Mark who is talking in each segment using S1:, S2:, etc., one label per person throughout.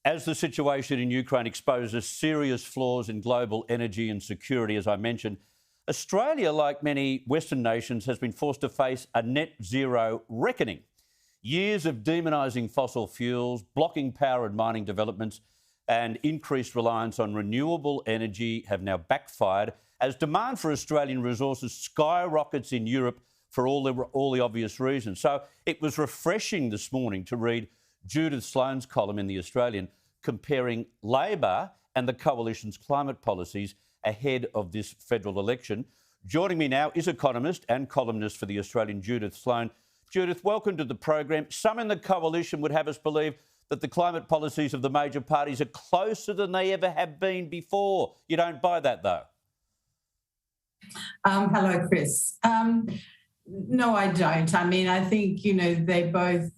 S1: As the situation in Ukraine exposes serious flaws in global energy and security, as I mentioned, Australia, like many Western nations, has been forced to face a net zero reckoning. Years of demonising fossil fuels, blocking power and mining developments, and increased reliance on renewable energy have now backfired as demand for Australian resources skyrockets in Europe for all the obvious reasons. So it was refreshing this morning to read Judith Sloan's column in The Australian comparing Labor and the Coalition's climate policies ahead of this federal election. Joining me now is economist and columnist for The Australian, Judith Sloan. Judith, welcome to the program. Some in the Coalition would have us believe that the climate policies of the major parties are closer than they ever have been before. You don't buy that, though?
S2: Hello, Chris. No, I don't. I mean, I think, they both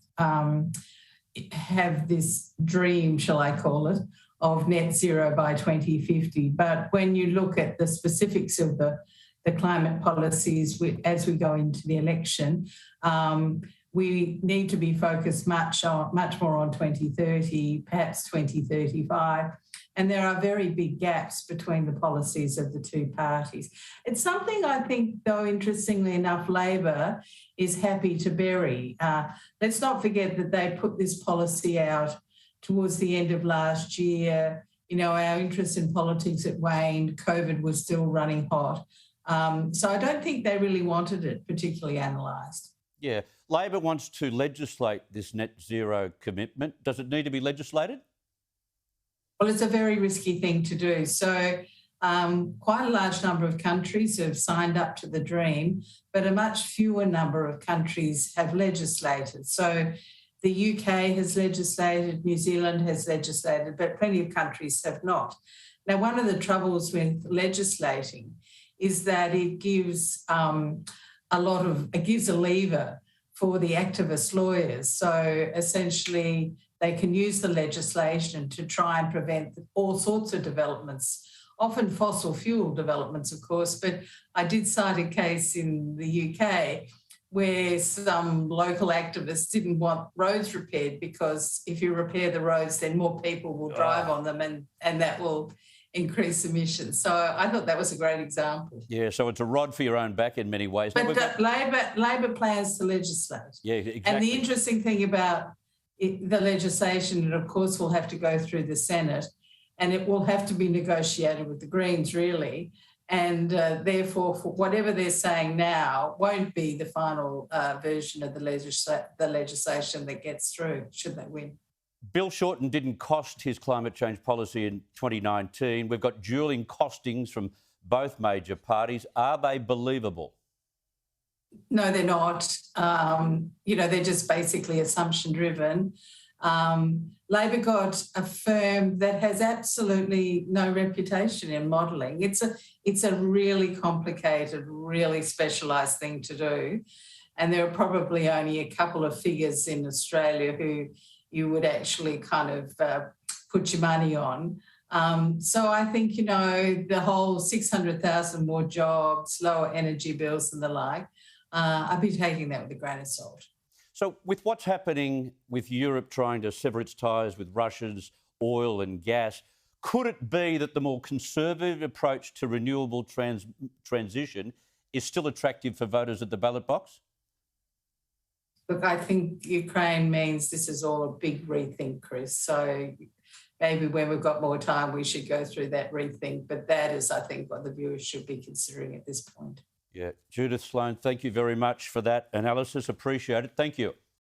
S2: have this dream, shall I call it, of net zero by 2050. But when you look at the specifics of the climate policies as we go into the election, we need to be focused much more on 2030, perhaps 2035. And there are very big gaps between the policies of the two parties. It's something I think, though, interestingly enough, Labor is happy to bury. Let's not forget that they put this policy out towards the end of last year. Our interest in politics had waned. COVID was still running hot. So I don't think they really wanted it particularly analysed.
S1: Yeah. Labor wants to legislate this net zero commitment. Does it need to be legislated?
S2: Well, it's a very risky thing to do. So quite a large number of countries have signed up to the dream, but a much fewer number of countries have legislated. So the UK has legislated, New Zealand has legislated, but plenty of countries have not. Now, one of the troubles with legislating is that it gives a lever for the activist lawyers. So essentially, they can use the legislation to try and prevent all sorts of developments, often fossil fuel developments, of course. But I did cite a case in the UK where some local activists didn't want roads repaired because if you repair the roads, then more people will drive on them and that will increase emissions. So I thought that was a great example.
S1: Yeah, so it's a rod for your own back in many ways.
S2: But Labor plans to legislate.
S1: Yeah, exactly.
S2: And the interesting thing about the legislation, it of course will have to go through the Senate and it will have to be negotiated with the Greens, really. And therefore, for whatever they're saying now won't be the final version of the legislation that gets through, should they win.
S1: Bill Shorten didn't cost his climate change policy in 2019. We've got dueling costings from both major parties. Are they believable?
S2: No, they're not. They're just basically assumption-driven. Labor got a firm that has absolutely no reputation in modelling. It's a really complicated, really specialised thing to do. And there are probably only a couple of figures in Australia who you would actually kind of put your money on. So I think, the whole 600,000 more jobs, lower energy bills and the like, I'd be taking that with a grain of salt.
S1: So with what's happening with Europe trying to sever its ties with Russia's oil and gas, could it be that the more conservative approach to renewable transition is still attractive for voters at the ballot box?
S2: Look, I think Ukraine means this is all a big rethink, Chris. So maybe when we've got more time, we should go through that rethink. But that is, I think, what the viewers should be considering at this point.
S1: Yeah. Judith Sloan, thank you very much for that analysis. Appreciate it. Thank you.